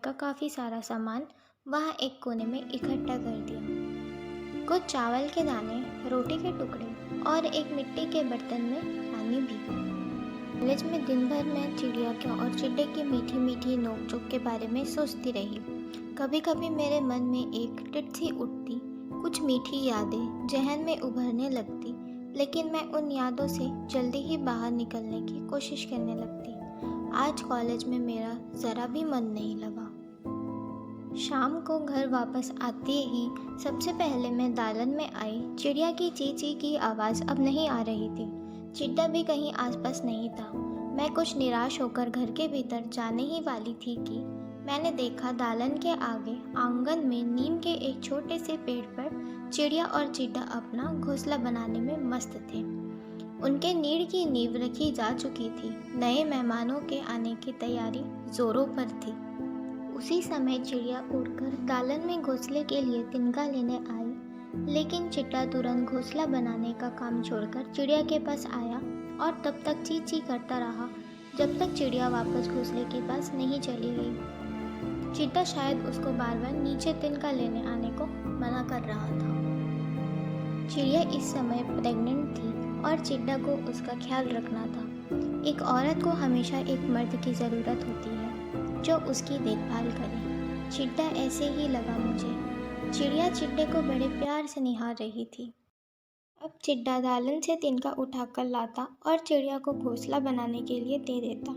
का काफ़ी सारा सामान वहाँ एक कोने में इकट्ठा कर दिया। कुछ चावल के दाने, रोटी के टुकड़े और एक मिट्टी के बर्तन में पानी भी। कॉलेज में दिन भर मैं चिड़िया के और चिड्डे की मीठी मीठी नोक-झोंक के बारे में सोचती रही। कभी कभी मेरे मन में एक टिटसी उठती, कुछ मीठी यादें जहन में उभरने लगती, लेकिन मैं उन यादों से जल्दी ही बाहर निकलने की कोशिश करने लगती। आज कॉलेज में मेरा ज़रा भी मन नहीं लगा। शाम को घर वापस आते ही सबसे पहले मैं दालन में आई। चिड़िया की ची की आवाज़ अब नहीं आ रही थी। चिड्डा भी कहीं आसपास नहीं था। मैं कुछ निराश होकर घर के भीतर जाने ही वाली थी कि मैंने देखा दालन के आगे आंगन में नीम के एक छोटे से पेड़ पर चिड़िया और चिड्डा अपना घोंसला बनाने में मस्त थे। उनके नीड़ की नींव रखी जा चुकी थी। नए मेहमानों के आने की तैयारी जोरों पर थी। उसी समय चिड़िया उड़कर दालन में घोंसले के लिए तिनका लेने आई, लेकिन चिट्टा तुरंत घोंसला बनाने का काम छोड़कर चिड़िया के पास आया और तब तक ची करता रहा जब तक चिड़िया वापस घोंसले के पास नहीं चली गई। चिट्टा शायद उसको बार बार नीचे तिनका लेने आने को मना कर रहा था। चिड़िया इस समय प्रेग्नेंट थी और चिड्डा को उसका ख्याल रखना था। एक औरत को हमेशा एक मर्द की ज़रूरत होती है जो उसकी देखभाल करे। चिड्डा ऐसे ही लगा मुझे। चिड़िया चिड्डे को बड़े प्यार से निहार रही थी। अब चिड्डा दालन से तिनका उठाकर लाता और चिड़िया को घोंसला बनाने के लिए दे देता।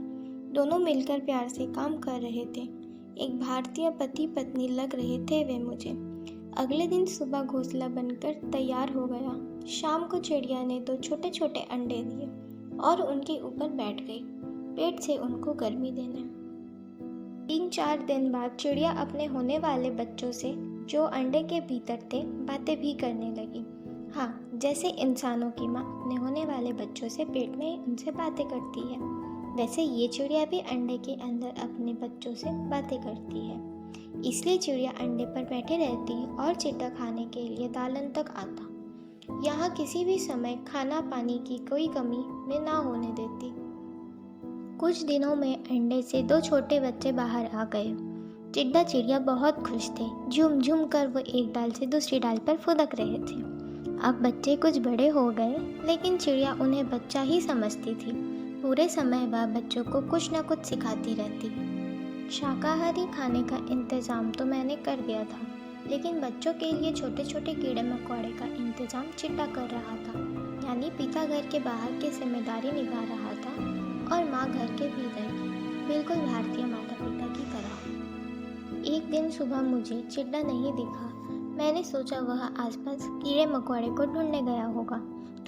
दोनों मिलकर प्यार से काम कर रहे थे। एक भारतीय पति पत्नी लग रहे थे वे मुझे। अगले दिन सुबह घोंसला बनकर तैयार हो गया। शाम को चिड़िया ने 2 छोटे छोटे अंडे दिए और उनके ऊपर बैठ गई, पेट से उनको गर्मी देने। 3-4 दिन बाद चिड़िया अपने होने वाले बच्चों से, जो अंडे के भीतर थे, बातें भी करने लगी। हाँ, जैसे इंसानों की माँ अपने होने वाले बच्चों से पेट में उनसे बातें करती है, वैसे ये चिड़िया भी अंडे के अंदर अपने बच्चों से बातें करती है। इसलिए चिड़िया अंडे पर बैठे रहती और चिट्टा खाने के लिए दालन तक आता। यहाँ किसी भी समय खाना पानी की कोई कमी में ना होने देती। कुछ दिनों में अंडे से 2 छोटे बच्चे बाहर आ गए। चिड्डा चिड़िया बहुत खुश थे। झूम झूम कर वो एक डाल से दूसरी डाल पर फुदक रहे थे। अब बच्चे कुछ बड़े हो गए, लेकिन चिड़िया उन्हें बच्चा ही समझती थी। पूरे समय वह बच्चों को कुछ न कुछ सिखाती रहती। शाकाहारी खाने का इंतज़ाम तो मैंने कर दिया था, लेकिन बच्चों के लिए छोटे छोटे कीड़े मकोड़े का इंतज़ाम चिट्टा कर रहा था। यानी पिता घर के बाहर की जिम्मेदारी निभा रहा था और माँ घर के भीतर की, बिल्कुल भारतीय माता पिता की तरह। एक दिन सुबह मुझे चिड्डा नहीं दिखा। मैंने सोचा वह आसपास कीड़े मकोड़े को ढूंढने गया होगा,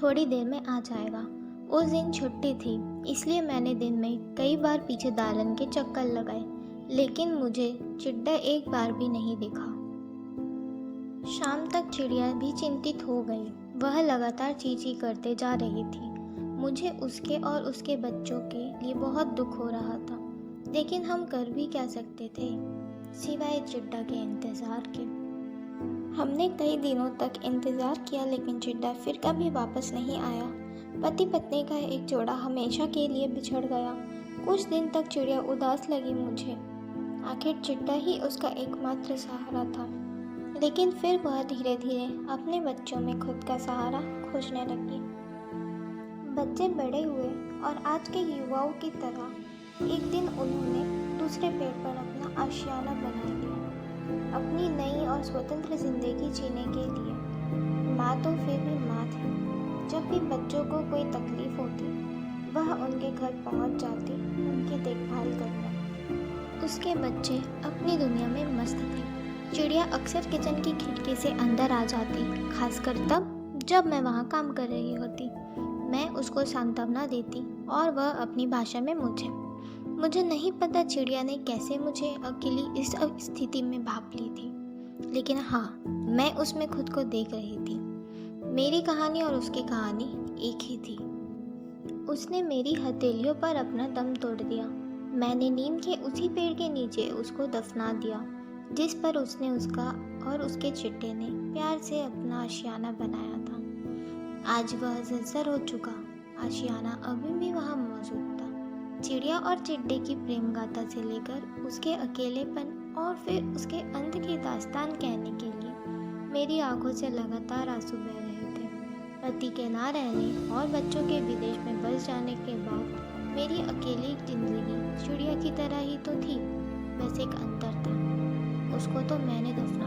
थोड़ी देर में आ जाएगा। उस दिन छुट्टी थी, इसलिए मैंने दिन में कई बार पीछे दालन के चक्कर लगाए, लेकिन मुझे चिड्डा एक बार भी नहीं दिखा। शाम तक चिड़िया भी चिंतित हो गई। वह लगातार ची करते जा रही थी। मुझे उसके और उसके बच्चों के लिए बहुत दुख हो रहा था, लेकिन हम कर भी क्या सकते थे सिवाय चिड्डा के इंतज़ार के। हमने कई दिनों तक इंतज़ार किया, लेकिन चिड्डा फिर कभी वापस नहीं आया। पति पत्नी का एक जोड़ा हमेशा के लिए बिछड़ गया। कुछ दिन तक चिड़िया उदास लगी मुझे। आखिर चिड्डा ही उसका एकमात्र सहारा था, लेकिन फिर वह धीरे धीरे अपने बच्चों में खुद का सहारा खोजने लगी। बच्चे बड़े हुए और आज के युवाओं की तरह एक दिन उन्होंने दूसरे पेड़ पर अपना आशियाना बना लिया, अपनी नई और स्वतंत्र जिंदगी जीने के लिए। माँ तो फिर भी माँ थी। जब भी बच्चों को कोई तकलीफ होती, वह उनके घर पहुँच जाती उनकी देखभाल करने। उसके बच्चे अपनी दुनिया में मस्त थे। चिड़िया अक्सर किचन की खिड़की से अंदर आ जाती, खासकर तब जब मैं वहाँ काम कर रही होती। मैं उसको सांत्वना देती और वह अपनी भाषा में मुझे नहीं पता चिड़िया ने कैसे मुझे अकेली इस स्थिति में भाप ली थी, लेकिन हाँ, मैं उसमें खुद को देख रही थी। मेरी कहानी और उसकी कहानी एक ही थी। उसने मेरी हथेलियों पर अपना दम तोड़ दिया। मैंने नीम के उसी पेड़ के नीचे उसको दफना दिया जिस पर उसने उसका और उसके चिट्टे ने प्यार से अपना आशियाना बनाया था। आज वह जर्जर हो चुका आशियाना अभी भी वहाँ मौजूद था। चिड़िया और चिड्डे की प्रेम गाथा से लेकर उसके अकेलेपन और फिर उसके अंत की दास्तान कहने के लिए मेरी आंखों से लगातार आंसू बह रहे थे। पति के ना रहने और बच्चों के विदेश में बस जाने के बाद मेरी अकेली जिंदगी चिड़िया की तरह ही तो थी, बस एक अंतर था, उसको तो मैंने दफना